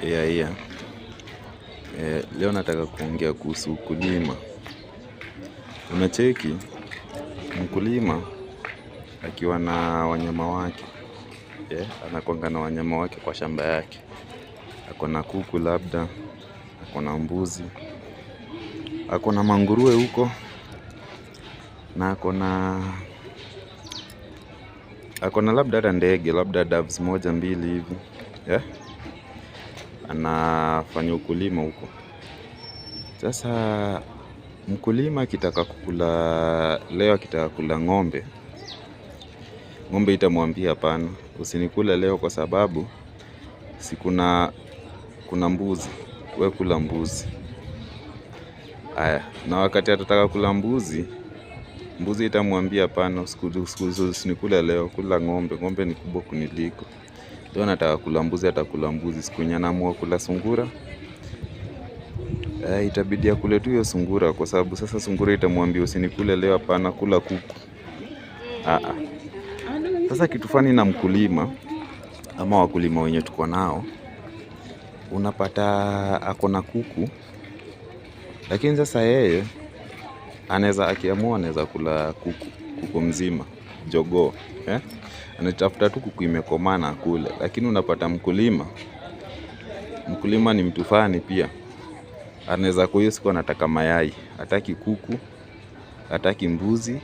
Yeah. Leo nataka kuongea kuhusu ukulima. Unacheki mkulima akiwa na wanyama wake. Anakuanga na wanyama wake kwa shamba yake. Ako na kuku labda, ako na mbuzi, ako na manguruwe huko, na ako na labda hata ndege, labda doves moja mbili hivi. Anafanya ukulima huko. Sasa mkulima akitaka kukula leo, akitaka kula ng'ombe itamwambia hapana, usinikule leo kwa sababu kuna mbuzi, wewe kula mbuzi. Na wakati atataka kula mbuzi itamwambia hapana, usinikule leo, kula ng'ombe. Ng'ombe ni kubwa kuniliko. Leo nataka kula mbuzi, atakula mbuzi. Siku yenye anaamua kula sungura, itabidi akule tu hiyo sungura, kwa sababu sasa sungura itamwambia usinikule leo, hapana, kula kuku. Sasa kitu fani na mkulima ama wakulima wenye tuko nao, unapata ako na kuku, lakini sasa yeye akiamua anaweza kula kuku mzima, jogoo. Anatafuta tu kuku imekomana akule. Lakini unapata mkulima ni mtu fani pia. Anaweza kwa hiyo siku anataka mayai, hataki kuku, hataki mbuzi,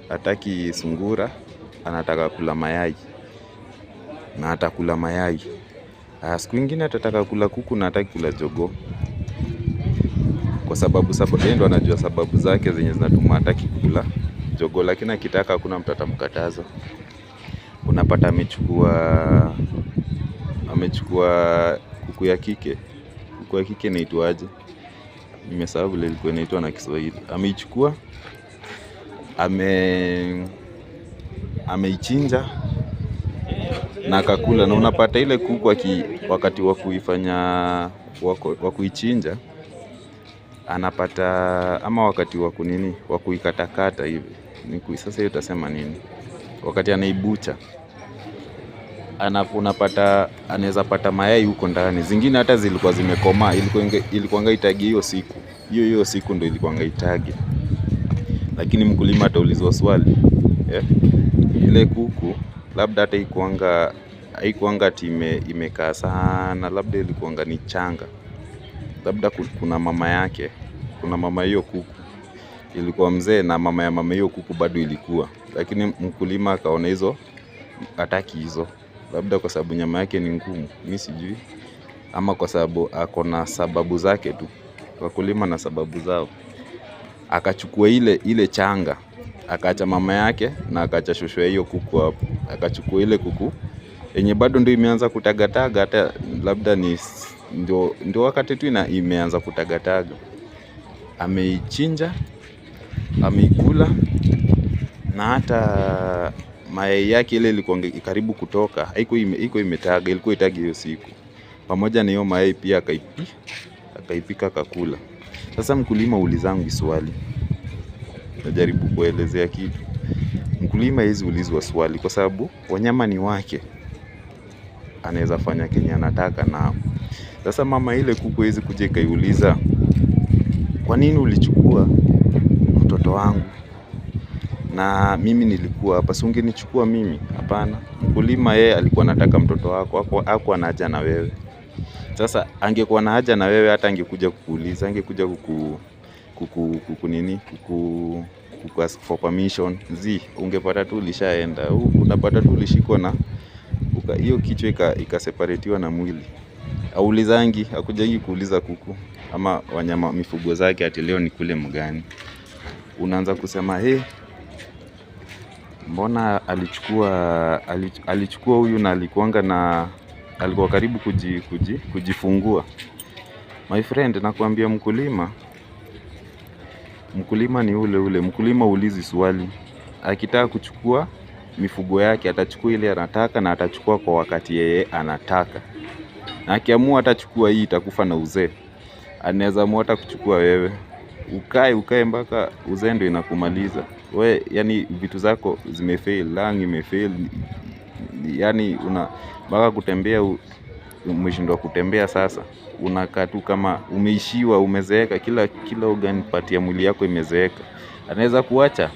hataki sungura, anataka kula mayai, na atakula mayai. Siku ingine atataka kula kuku na hataki kula jogoo, kwa sababu yeye ndo anajua sababu zake zenye zinatuma hataki kula jogoo. Lakini akitaka hakuna mtu atamkataza. Unapata amechukua kuku ya kike. Kuku ya kike inaitwaje? Nimesahau vile ilikuwa inaitwa na Kiswahili. Ameichukua, ameichinja na akakula. Na unapata ile kuku wakati wa kuifanya wa kuichinja anapata, ama wakati wa kuikatakata hivi. Sasa hiyo utasema nini? Wakati anaibucha, unapata anaweza pata mayai huko ndani. Zingine hata zilikuwa zimekomaa, ilikuwa itagi hiyo siku. Hiyo siku ndio ilikuwa itagi. Lakini mkulima ataulizwa swali, ile kuku labda hata haikuanga ati imekaa sana, labda ilikuanga ni changa. Labda kuna mama yake, kuna mama hiyo kuku ilikuwa mzee, na mama ya mama hiyo kuku bado ilikuwa. Lakini mkulima akaona hizo hataki hizo, labda kwa sababu nyama yake ni ngumu, mimi sijui, ama kwa sababu ako na sababu zake tu. Wakulima na sababu zao. Akachukua ile changa, akaacha mama yake na akaacha shosho hiyo kuku hapo. Akachukua ile kuku yenye bado ndio imeanza kutagataga, hata labda ndio wakati tu imeanza kutagataga. Ameichinja, ameikula, na hata mayai yake ile ilikuwa karibu kutoka, haiko imetaga, ilikuwa itagi hiyo siku. Pamoja na hiyo mayai pia akaipika akakula. Sasa mkulima ulizangu swali, najaribu kuelezea kitu. Mkulima hizi ulizwa swali kwa sababu wanyama ni wake, anaweza fanya kenye anataka nao. Sasa mama ile kuku hizi kuja ikaiuliza, kwa nini ulichukua mtoto wangu na mimi nilikuwa hapa, si ungenichukua mimi? Hapana. Mkulima yeye alikuwa anataka mtoto wako, hakuwa na haja na wewe. Sasa angekuwa na haja na wewe, hata angekuja kukuuliza, angekuja kuku ask for permission. Ungepata tu ulishaenda. Unapata tu ulishikwa na hiyo kichwa ikaseparatiwa na mwili. Aulizangi, hakujangi kuuliza kuku ama wanyama mifugo zake ati leo ni kule mgani. Unaanza kusema mbona alichukua huyu na alikuwa karibu kujifungua. My friend, nakwambia mkulima ni ule. Mkulima ulizi swali. Akitaka kuchukua mifugo yake, atachukua ile anataka, na atachukua kwa wakati yeye anataka. Na akiamua atachukua hii itakufa na uzee, anaweza amua hata kuchukua wewe. Ukae mpaka uzee ndio inakumaliza. Yani vitu zako zimefail, lung imefail, yani mpaka kutembea umeshindwa kutembea sasa, unakaa tu kama umeishiwa, umezeeka, kila organ part ya mwili yako imezeeka. Anaweza kuacha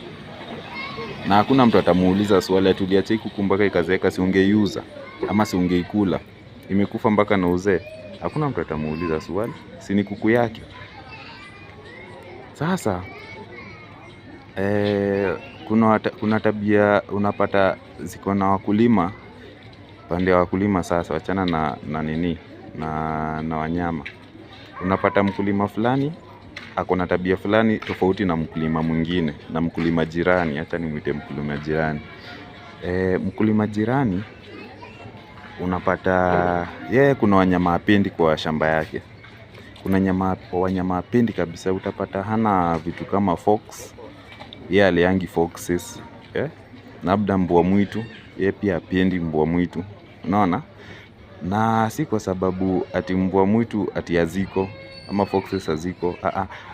na hakuna mtu atamuuliza swali ati uliacha kuku mpaka ikazeeka, si ungeiuza ama si ungeikula, imekufa mpaka na uzee. Hakuna mtu atamuuliza swali, si ni kuku yake. Sasa kuna tabia unapata ziko na wakulima, pande wa wakulima. Sasa wachana na nini na wanyama. Unapata mkulima fulani ako na tabia fulani tofauti na mkulima mwingine, na mkulima jirani. Hata nimuite mkulima jirani. Mkulima jirani unapata yeye kuna wanyama hapendi kwa shamba yake. Kuna wanyama hapendi kabisa. Utapata hana vitu kama fox, yeye aliangi foxes. Labda mbwa mwitu, yeye pia hapendi mbwa mwitu. Unaona? Na si kwa sababu ati mbwa mwitu ati haziko ama foxes haziko.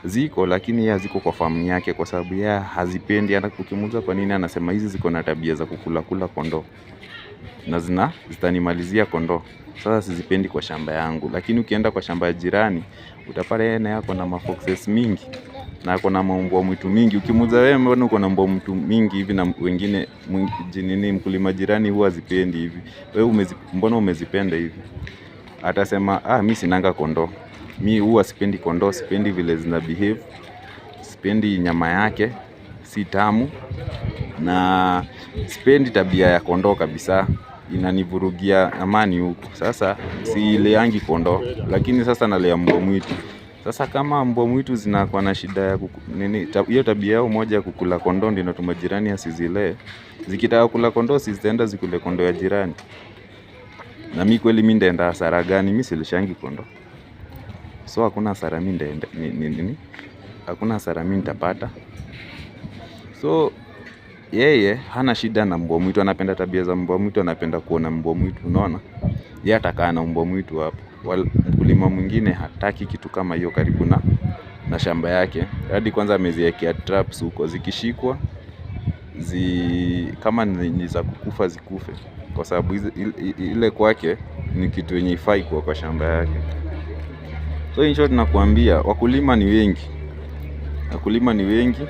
Ziko, lakini yeye haziko kwa famu yake kwa sababu yeye hazipendi. Hata ukimuuliza kwa nini, anasema hizi ziko na tabia za kukula kondoo na zitanimalizia kondoo. Sasa sizipendi kwa shamba yangu. Lakini ukienda kwa shamba ya jirani utapata yeye naye ako na mafoxes mingi na ako na mbwa mwitu mingi. Ukimuuliza wewe, mbona uko na mbwa mwitu mingi hivi na wengine mkulima jirani huwa hazipendi hivi, wewe mbona umezipenda hivi? Atasema mimi sinanga kondoo, mimi huwa sipendi kondoo, sipendi vile zina behave, sipendi nyama yake, si tamu, na sipendi tabia ya kondoo kabisa, inanivurugia amani huko. Sasa sileangi kondoo, lakini sasa nalea mbwa mwitu. Sasa kama mbwa mwitu zinakuwa na shida ya hiyo tabia yao moja ya kukula kondoo, ndio inatuma jirani asizilee. Zikitaka kula kondoo zitaenda zikule kondoo ya jirani. Na mimi kweli mimi ndaenda hasara gani? Mimi silishangi kondoo. So hakuna hasara mimi ndaenda hakuna hasara mimi nitapata. So yeye hana shida na mbwa mwitu, anapenda tabia za mbwa mwitu, anapenda kuona mbwa mwitu. Unaona? Yeye atakaa na mbwa mwitu hapo. Mkulima mwingine hataki kitu kama hiyo karibu na shamba yake. Hadi kwanza ameziwekea traps huko, zikishikwa kama ni za kukufa zikufe, kwa sababu ile kwake ni kitu yenye ifai kwa shamba yake. So in short nakuambia wakulima ni wengi. Wakulima ni wengi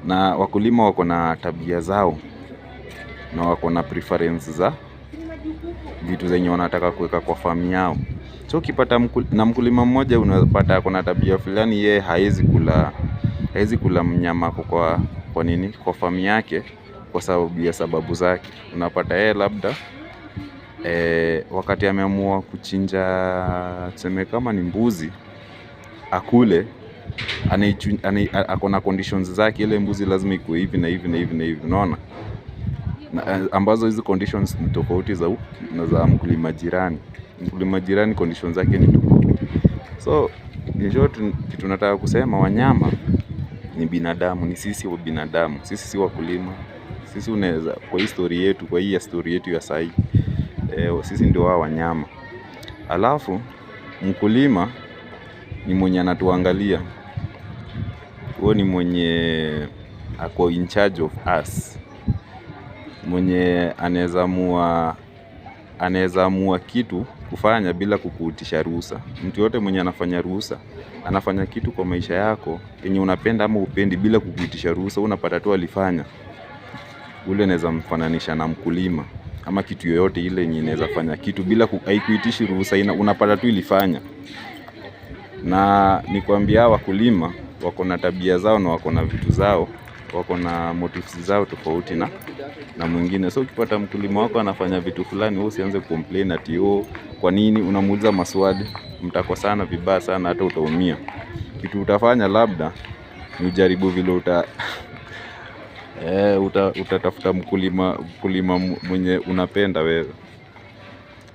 na wakulima wako na tabia zao na wako na preference za vitu zenye wanataka kuweka kwa famu yao. So ukipata na mkulima mmoja unapata ako na tabia fulani, yeye haezi kula mnyama kwa nini kwa famu yake kwa sababu ya sababu zake. Unapata yeye labda wakati ameamua kuchinja, tuseme kama ni mbuzi akule, ako na conditions zake. Ile mbuzi lazima ikuwe hivi na hivi na hivi na hivi, unaona, ambazo hizo conditions ni tofauti za mkulima jirani. Mkulima jirani conditions zake ni tofauti. So in short, kitu nataka kusema, wanyama ni binadamu, ni sisi wa binadamu, sisi si wakulima. Sisi unaweza kwa history yetu, kwa hii story yetu ya sahi, sisi ndio wa wanyama. Alafu mkulima ni mwenye anatuangalia, huo ni mwenye ako in charge of us, mwenye anaweza amua kitu kufanya bila kukuitisha ruhusa. Mtu yote mwenye anafanya ruhusa, anafanya kitu kwa maisha yako yenye unapenda ama upendi bila kukuitisha ruhusa, unapata tu alifanya. Ule naweza mfananisha na mkulima, ama kitu yoyote ile yenye inaweza fanya kitu bila haikuitishi ruhusa, unapata tu ilifanya. Na nikwambia wakulima wako na tabia zao na wako na vitu zao, wako na motives zao tofauti na mwingine. So ukipata mkulima wako anafanya vitu fulani, wewe usianze complain ati kwa nini. Unamuuliza maswali, mtakosana vibaya sana, hata utaumia. Kitu utafanya labda ni ujaribu vile utatafuta mkulima mwenye unapenda wewe.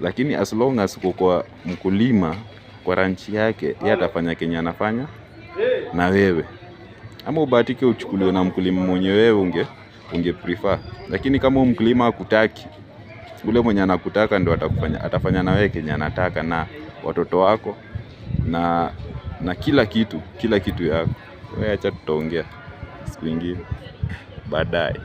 Lakini as long as uko kwa mkulima kwa ranchi yake, yeye atafanya kenye anafanya na wewe. Ama ubahatike uchukuliwe na mkulima mwenye wewe unge prefer. Lakini kama mkulima hakutaki, ule mwenye anakutaka ndio atafanya na wewe kenye anataka, na watoto wako na kila kitu yako. Wewe acha tutaongea siku nyingine baadaye.